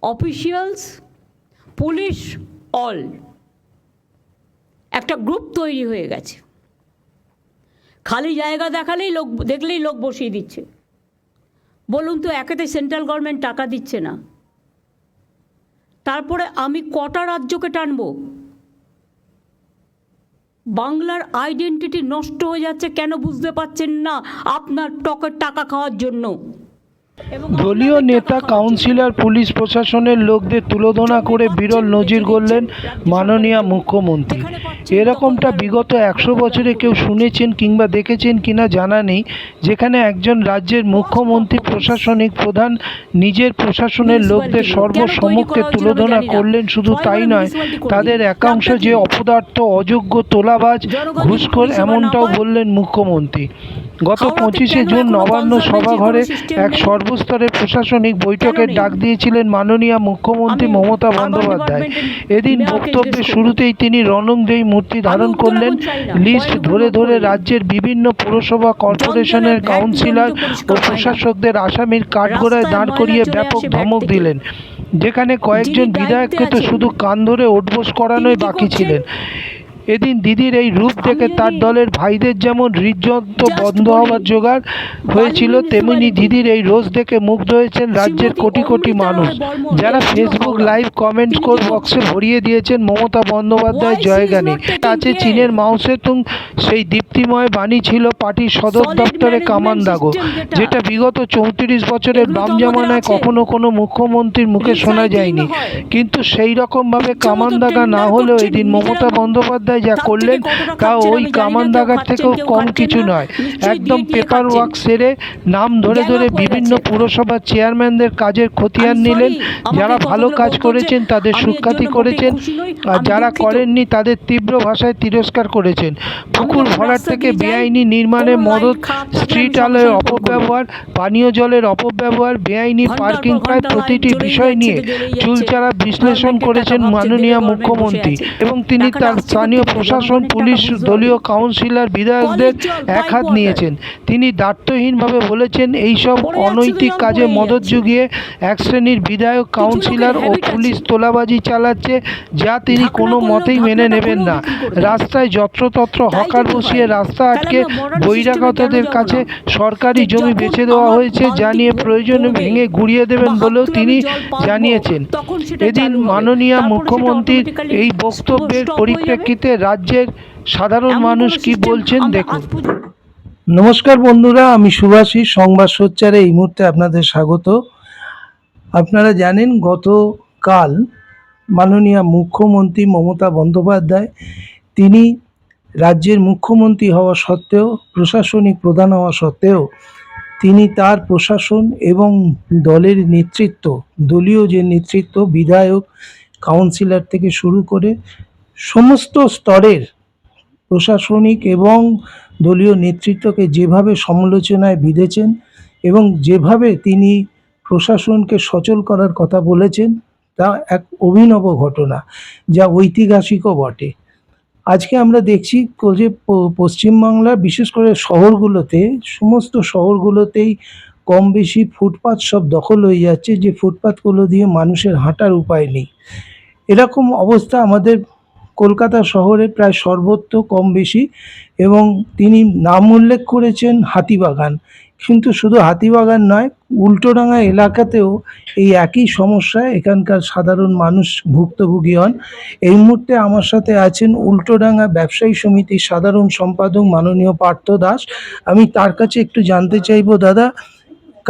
Officials, police, all একটা group তৈরি হয়ে গেছে। খালি জায়গা দেখলেই লোক বসিয়ে দিচ্ছে। বলুন তো, একেতে সেন্ট্রাল গভর্নমেন্ট টাকা দিচ্ছে না, তারপরে আমি কটা রাজ্যকে টানবো? বাংলার আইডেন্টিটি নষ্ট হয়ে যাচ্ছে, কেন বুঝতে পারছেন না? আপনার টকের টাকা খাওয়ার জন্য। দলীয় নেতা, কাউন্সিলর, পুলিশ প্রশাসনের লোকদের তুলোধনা করে বিরল নজির গড়লেন মাননীয় মুখ্যমন্ত্রী। এরকমটা বিগত 100 বছরে কেউ শুনেছেন কিংবা দেখেছেন কিনা জানা নেই, যেখানে একজন রাজ্যের মুখ্যমন্ত্রী, প্রশাসনিক প্রধান নিজের প্রশাসনের লোকদের সর্বসম্মুখে তুলোধনা করলেন। শুধু তাই নয়, তাদের একাংশ যে অপদার্থ, অযোগ্য, তোলাবাজ, ঘুষখোর, এমনটাও বললেন মুখ্যমন্ত্রী। গত 25শে জুন নবান্ন সভাঘরে এক সর্বস্তরের প্রশাসনিক বৈঠকের ডাক দিয়েছিলেন মাননীয় মুখ্যমন্ত্রী মমতা বন্দ্যোপাধ্যায়। এদিন বক্তব্যের শুরুতেই তিনি রণংদেহী মূর্তি ধারণ করলেন। লিস্ট ধরে ধরে রাজ্যের বিভিন্ন পুরসভা, কর্পোরেশনের কাউন্সিলর ও প্রশাসকদের আসামির কাঠগড়ায় দাঁড় করিয়ে ব্যাপক ধমক দিলেন, যেখানে কয়েকজন বিধায়ককে তো শুধু কান ধরে ওঠবোস করানোই বাকি ছিলেন। এদিন দিদির এই রূপ দেখে তার দলের ভাইদের যেমন হৃদযন্ত্র বন্ধ হওয়ার জোগাড় হয়েছিল, তেমনি দিদির এই রোজ দেখে মুগ্ধ হয়েছেন রাজ্যের কোটি কোটি মানুষ, যারা ফেসবুক লাইভ কমেন্ট বক্সে ভরিয়ে দিয়েছেন মমতা বন্দ্যোপাধ্যায় জয়গানে। আছে চীনের মাও সেতুং, সেই দীপ্তিময় বাণী ছিল পার্টির সদর দপ্তরে কামানদাগো, যেটা বিগত 34 বছরের বাম জামানায় কখনো কোনো মুখ্যমন্ত্রীর মুখে শোনা যায়নি। কিন্তু সেই রকমভাবে কামানদাগা না হলেও এদিন মমতা বন্দ্যোপাধ্যায় যা করলেন তা ওই কামানদাগার থেকেও কম কিছু নয়। একদম পেপার ওয়ার্ক সেরে নাম ধরে ধরে বিভিন্ন পুরসভার চেয়ারম্যানদের কাজের খতিয়ান নিলেন। যারা ভালো কাজ করেছেন তাদের সুখ্যাতি করেছেন, আর যারা করেননি তাদের তীব্র ভাষায় তিরস্কার করেছেন। পুকুর ভরাট থেকে বেআইনি নির্মাণে মদত, স্ট্রিট আলোয় অপব্যবহার, পানীয় জলের অপব্যবহার, বেআইনি পার্কিং, প্রায় প্রতিটি বিষয় নিয়ে চুলচারা বিশ্লেষণ করেছেন মাননীয় মুখ্যমন্ত্রী। এবং তিনি তার স্থানীয় প্রশাসন, পুলিশ, দলীয় কাউন্সিলর, বিধায়কদের একহাত নিয়েছেন। তিনি দায়িত্বহীনভাবে বলেছেন, এইসব অনৈতিক কাজে মদত জুগিয়ে এক শ্রেণীর বিধায়ক, কাউন্সিলর ও পুলিশ তোলাবাজি চালাচ্ছে, যা তিনি কোনো মতেই মেনে নেবেন না। রাস্তায় যত্রতত্র হকার বসিয়ে রাস্তা আটকে বহিরাগতদের কাছে সরকারি জমি বেচে দেওয়া হয়েছে, যা নিয়ে প্রয়োজনে ভেঙে গুড়িয়ে দেবেন বলেও তিনি জানিয়েছেন। এদিন মাননীয় মুখ্যমন্ত্রীর এই বক্তব্যের পরিপ্রেক্ষিতে রাজ্যের সাধারণ মানুষ কি বলছেন দেখুন। নমস্কার বন্ধুরা, আমি সুভাষী। সংবাদ সোচ্চারে এই মুহূর্তে আপনাদের স্বাগত। আপনারা জানেন, গতকাল মাননীয় মুখ্যমন্ত্রী মমতা বন্দ্যোপাধ্যায় তিনি রাজ্যের মুখ্যমন্ত্রী হওয়া সত্ত্বেও, প্রশাসনিক প্রধান হওয়া সত্ত্বেও, তিনি তার প্রশাসন এবং দলের নেতৃত্ব, দলীয় যে নেতৃত্ব, বিধায়ক, কাউন্সিলর থেকে শুরু করে সমস্ত স্তরের প্রশাসনিক এবং দলীয় নেতৃত্বকে যেভাবে সমালোচনায় বিঁধেছেন এবং যেভাবে তিনি প্রশাসনকে সচল করার কথা বলেছেন, তা এক অভিনব ঘটনা, যা ঐতিহাসিকও বটে। আজকে আমরা দেখছি যে পশ্চিমবাংলার বিশেষ করে শহরগুলোতে, সমস্ত শহরগুলোতেই কম বেশি ফুটপাত সব দখল হয়ে যাচ্ছে, যে ফুটপাতগুলো দিয়ে মানুষের হাঁটার উপায় নেই। এরকম অবস্থা আমাদের কলকাতা শহরে প্রায় সর্বত্র কম বেশি। এবং তিনি নাম উল্লেখ করেছেন হাতিবাগান, কিন্তু শুধু হাতিবাগান নয়, উল্টোডাঙা এলাকাতেও এই একই সমস্যায় এখানকার সাধারণ মানুষ ভুক্তভোগী হন। এই মুহূর্তে আমার সাথে আছেন উল্টোডাঙা ব্যবসায়ী সমিতির সাধারণ সম্পাদক মাননীয় পার্থ দাস। আমি তার কাছে একটু জানতে চাইবো, দাদা,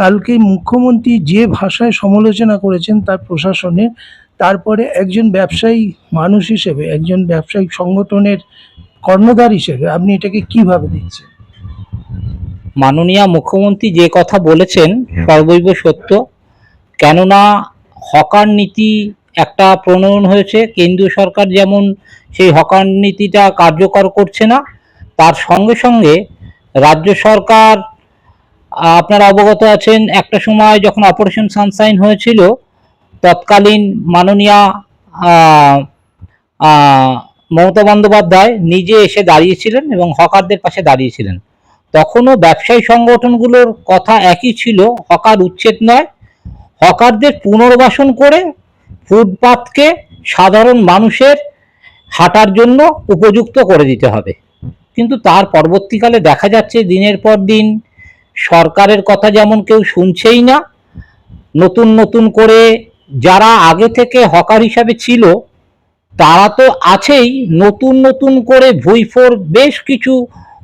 কালকে মুখ্যমন্ত্রী যে ভাষায় সমালোচনা করেছেন তার প্রশাসনের, তারপরে একজন ব্যবসায়ী মানুষ হিসেবে, একজন ব্যবসায়িক সংগঠনের কর্ণধার হিসেবে আপনি এটাকে কিভাবে দেখছেন? মাননীয় মুখ্যমন্ত্রী যে কথা বলেছেন সর্বৈব সত্য। কেননা হকার নীতি একটা প্রণয়ন হয়েছে, কেন্দ্রীয় সরকার যেমন সেই হকার নীতিটা কার্যকর করছে না, তার সঙ্গে সঙ্গে রাজ্য সরকার, আপনারা অবগত আছেন, একটা সময় যখন অপারেশন সানশাইন হয়েছিল, তৎকালীন মাননীয় মমতা বন্দ্যোপাধ্যায় নিজে এসে দাঁড়িয়েছিলেন এবং হকারদের পাশে দাঁড়িয়েছিলেন। তখনও ব্যবসায়ী সংগঠনগুলোর কথা একই ছিল, হকার উচ্ছেদ নয়, হকারদের পুনর্বাসন করে ফুটপাতকে সাধারণ মানুষের হাঁটার জন্য উপযুক্ত করে দিতে হবে। কিন্তু তার পরবর্তীকালে দেখা যাচ্ছে দিনের পর দিন সরকারের কথা যেমন কেউ শুনছেই না, নতুন নতুন করে যারা আগে থেকে হকার হিসাবে ছিল তারা তো আছেই, নতুন নতুন করে ভুইফোর বেশ কিছু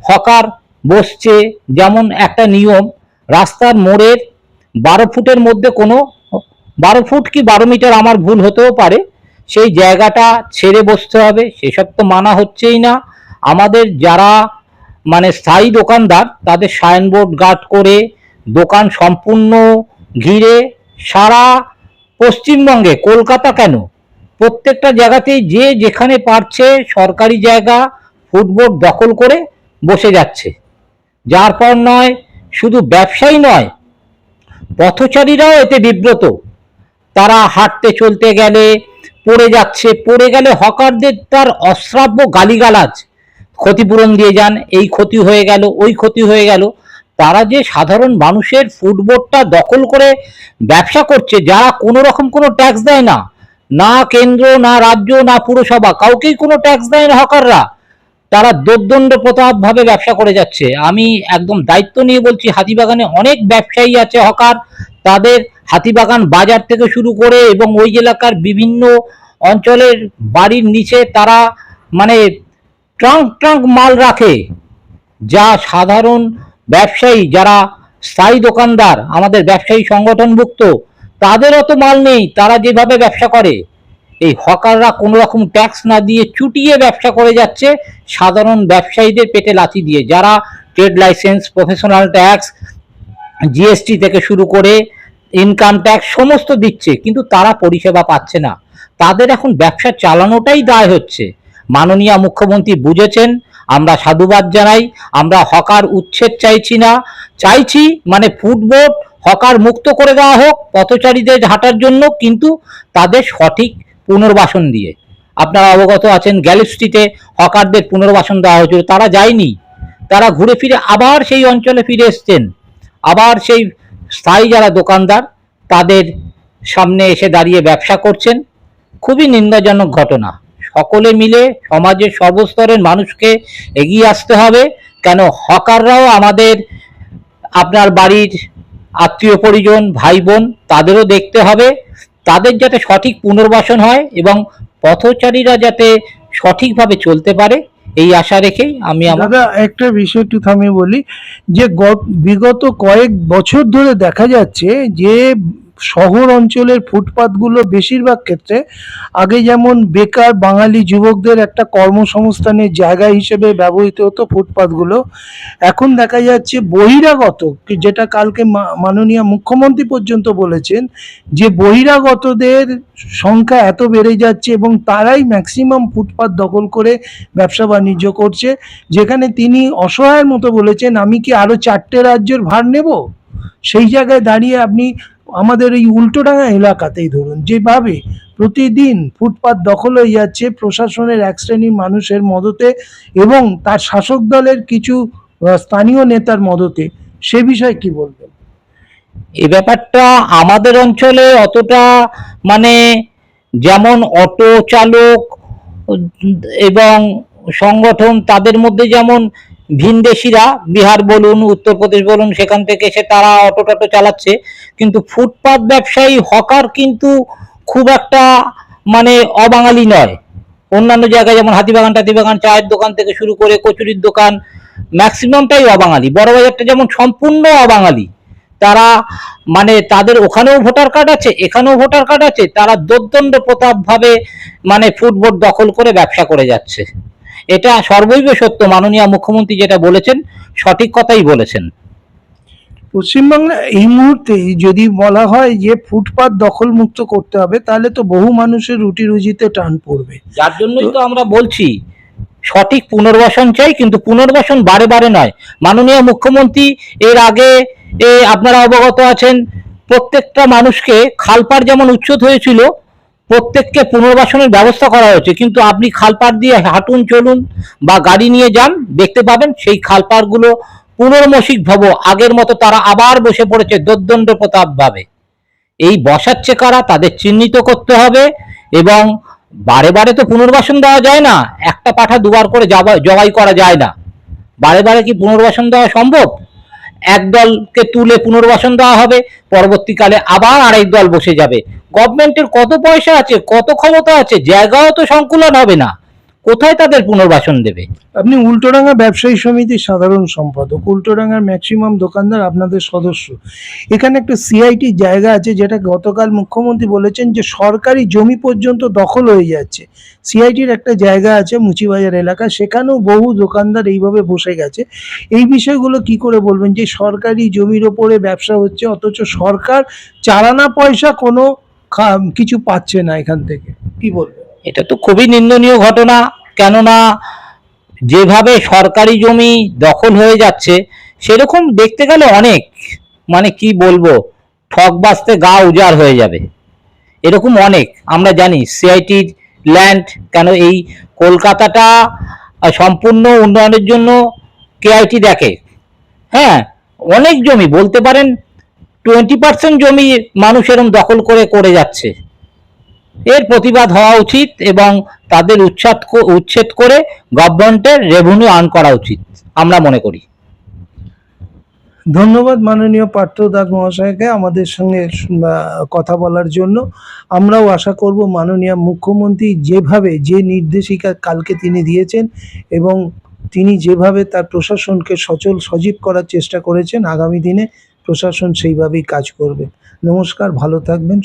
হকার বসছে। যেমন একটা নিয়ম, রাস্তার মোড়ের 12 ফুটের মধ্যে কোনো 12 ফুট কি 12 মিটার, আমার ভুল হতেও পারে, সেই জায়গাটা ছেড়ে বসতে হবে। সেসব তো মানা হচ্ছেই না। আমাদের যারা মানে স্থায়ী দোকানদার তাদের সাইনবোর্ড গার্ড করে দোকান সম্পূর্ণ ঘিরে সারা পশ্চিমবঙ্গে, কলকাতা কেন, প্রত্যেকটা জায়গাতেই যে যেখানে পারছে সরকারি জায়গা ফুটবোর্ড দখল করে বসে যাচ্ছে। যার পর নয় শুধু ব্যবসায়ী নয়, পথচারীরাও এতে বিব্রত। তারা হাঁটতে চলতে গেলে পড়ে যাচ্ছে, পড়ে গেলে হকারদের তার অশ্রাব্য গালিগালাজ, ক্ষতিপূরণ দিয়ে যান, এই ক্ষতি হয়ে গেল, ওই ক্ষতি হয়ে গেল। তারা যে সাধারণ মানুষের ফুটবোর্ডটা দখল করে ব্যবসা করছে, যারা কোনো রকম কোনো ট্যাক্স দেয় না, না কেন্দ্র না রাজ্য না পুরসভা, কাউকেই কোনো ট্যাক্স দেয় না হকাররা, তারা দোর্দণ্ড প্রতাপভাবে ব্যবসা করে যাচ্ছে। আমি একদম দায়িত্ব নিয়ে বলছি, হাতিবাগানে অনেক ব্যবসায়ী আছে হকার, তাদের হাতিবাগান বাজার থেকে শুরু করে এবং ওই এলাকার বিভিন্ন অঞ্চলের বাড়ির নিচে তারা মানে ট্রাঙ্ক ট্রাঙ্ক মাল রাখে, যা সাধারণ ব্যবসায়ী যারা স্থায়ী দোকানদার আমাদের ব্যবসায়ী সংগঠনভুক্ত তাদের অত মাল নেই, তারা যেভাবে ব্যবসা করে। এই হকাররা কোনো রকম ট্যাক্স না দিয়ে চুটিয়ে ব্যবসা করে যাচ্ছে সাধারণ ব্যবসায়ীদের পেটে লাথি দিয়ে, যারা trade licence, professional tax, GST থেকে শুরু করে ইনকাম ট্যাক্স সমস্ত দিচ্ছে, কিন্তু তারা পরিষেবা পাচ্ছে না। তাদের এখন ব্যবসা চালানোটাই দায় হচ্ছে। মাননীয় মুখ্যমন্ত্রী বুঝেছেন, আমরা সাধুবাদ জানাই। আমরা হকার উচ্ছেদ চাইছি না, চাইছি মানে ফুটবোর্ড হকার মুক্ত করে দেওয়া হোক পথচারীদের হাঁটার জন্য, কিন্তু তাদের সঠিক পুনর্বাসন দিয়ে। আপনারা অবগত আছেন গ্যালিপস্ট্রিতে হকারদের পুনর্বাসন দেওয়া হয়েছিল, তারা যায়নি, তারা ঘুরে ফিরে আবার সেই অঞ্চলে ফিরে এসছেন, আবার সেই স্থায়ী যারা দোকানদার তাদের সামনে এসে দাঁড়িয়ে ব্যবসা করছেন। খুবই নিন্দাজনক ঘটনা। সকলে মিলে সমাজের সর্বস্তরের মানুষকে এগিয়ে আসতে হবে, কেন হকাররাও আমাদের আপনার বাড়ির আত্মীয় পরিজন, ভাই বোন, তাদেরও দেখতে হবে। তাদের যাতে সঠিক পুনর্বাসন হয় এবং পথচারীরা যাতে সঠিকভাবে চলতে পারে, এই আশা রেখেই আমি আমার দাদা একটা বিষয় একটু থামিয়ে বলি, যে বিগত কয়েক বছর ধরে দেখা যাচ্ছে যে শহর অঞ্চলের ফুটপাতগুলো বেশিরভাগ ক্ষেত্রে আগে যেমন বেকার বাঙালি যুবকদের একটা কর্মসংস্থানের জায়গা হিসেবে ব্যবহৃত হতো ফুটপাতগুলো, এখন দেখা যাচ্ছে বহিরাগত, যেটা কালকে মাননীয় মুখ্যমন্ত্রী পর্যন্ত বলেছেন যে বহিরাগতদের সংখ্যা এত বেড়ে যাচ্ছে এবং তারাই ম্যাক্সিমাম ফুটপাত দখল করে ব্যবসা বাণিজ্য করছে, যেখানে তিনি অসহায়ের মতো বলেছেন আমি কি আরো 4টে রাজ্যের ভার নেব। সেই জায়গায় দাঁড়িয়ে আপনি আমাদের এই উল্টোডাঙ্গা এলাকাতেই ধরুন, যেভাবে প্রতিদিন ফুটপাত দখল হয়ে যাচ্ছে প্রশাসনের এক শ্রেণীর মানুষের মদতে এবং তার শাসক দলের কিছু স্থানীয় নেতার মদতে, সে বিষয়ে কি বলবেন? এই ব্যাপারটা আমাদের অঞ্চলে অতটা মানে, যেমন অটো চালক এবং সংগঠন তাদের মধ্যে যেমন ভিনদেশিরা, বিহার বলুন উত্তরপ্রদেশ বলুন, সেখান থেকে এসে তারা অটো টটো চালাচ্ছে, কিন্তু ফুটপাত ব্যবসায়ী হকার কিন্তু খুব একটা মানে অবাঙালি নয়। অন্যান্য জায়গায় যেমন হাতিবাগান টাতিবাগান, চায়ের দোকান থেকে শুরু করে কচুরির দোকান, ম্যাক্সিমামটাই অবাঙালি। বড়বাজারটা যেমন সম্পূর্ণ অবাঙালি, তারা মানে তাদের ওখানেও ভোটার কার্ড আছে, এখানেও ভোটার কার্ড আছে, তারা দোর্দণ্ড প্রতাপভাবে মানে ফুটবোর্ড দখল করে ব্যবসা করে যাচ্ছে। এটা সর্বৈব সত্য, মাননীয় মুখ্যমন্ত্রী যেটা বলেছেন সঠিক কথাই বলেছেন। পশ্চিমবাংলা এই মুহূর্তে যদি বলা হয় যে ফুটপাত দখল মুক্ত করতে হবে, তাহলে তো বহু মানুষের রুটি রুজিতে টান পড়বে। যার জন্যই তো আমরা বলছি সঠিক পুনর্বাসন চাই, কিন্তু পুনর্বাসন বারে বারে নয়। মাননীয় মুখ্যমন্ত্রী এর আগে আপনারা অবগত আছেন, প্রত্যেকটা মানুষকে খালপাড় যেমন উচ্ছেদ হয়েছিল, প্রত্যেককে পুনর্বাসনের ব্যবস্থা করা হয়েছে, কিন্তু আপনি খালপাড় দিয়ে হাঁটুন চলুন বা গাড়ি নিয়ে যান, দেখতে পাবেন সেই খালপাড়গুলো পুনর্মসিক ভাবে আগের মতো তারা আবার বসে পড়েছে দোর্দণ্ড প্রতাপ ভাবে। এই বসাচ্ছে কারা তাদের চিহ্নিত করতে হবে, এবং বারে বারে তো পুনর্বাসন দেওয়া যায় না, একটা পাঠা দুবার করে জবাই করা যায় না, বারে বারে কি পুনর্বাসন দেওয়া সম্ভব? এক দলকে তুলে পুনর্বাসন দেওয়া হবে, পরবর্তীকালে আবার আরেক দল বসে যাবে। গভর্নমেন্টের কত পয়সা আছে, কত ক্ষমতা আছে, জায়গাও তো সংকুলন হবে না, কোথায় তাদের পুনর্বাসন দেবে? আপনি উল্টোডাঙ্গা ব্যবসায়ী সমিতির সাধারণ সম্পাদক, উল্টোডাঙ্গার ম্যাক্সিমাম দোকানদার আপনাদের সদস্য। এখানে একটা সিআইটি জায়গা আছে যেটা গতকাল মুখ্যমন্ত্রী বলেছেন যে সরকারি জমি পর্যন্ত দখল হয়ে যাচ্ছে। সিআইটির একটা জায়গা আছে মুচিবাজার এলাকা, সেখানেও বহু দোকানদার এইভাবে বসে গেছে। এই বিষয়গুলো কি করে বলবেন যে সরকারি জমির ওপরে ব্যবসা হচ্ছে, অথচ সরকার চালানা পয়সা কোনো কিছু পাচ্ছে না এখান থেকে, কি বলবেন? এটা তো খুবই নিন্দনীয় ঘটনা, কেননা যেভাবে সরকারি জমি দখল হয়ে যাচ্ছে সেরকম দেখতে গেলে অনেক, মানে কি বলবো, ঠক বাজতে গা উজাড় হয়ে যাবে, এরকম অনেক আমরা জানি। সিআইটির ল্যান্ড, কেন এই কলকাতাটা সম্পূর্ণ উন্নয়নের জন্য কেআইটি দেখে, হ্যাঁ, অনেক জমি বলতে পারেন 20% জমি মানুষ এরম দখল করে করে যাচ্ছে। এর প্রতিবাদ হওয়া উচিত এবং তাদের উচ্ছেদ করে গভর্নমেন্টের রেভিনিউ আর্ন করা উচিত, আমরা মনে করি। ধন্যবাদ মাননীয় পার্থ দাস মহাশয়কে আমাদের সঙ্গে কথা বলার জন্য। আমরাও আশা করব মাননীয় মুখ্যমন্ত্রী যেভাবে যে নির্দেশিকা কালকে তিনি দিয়েছেন এবং তিনি যেভাবে তার প্রশাসনকে সজীব করার চেষ্টা করেছেন, আগামী দিনে প্রশাসন সেইভাবেই কাজ করবে। নমস্কার, ভালো থাকবেন।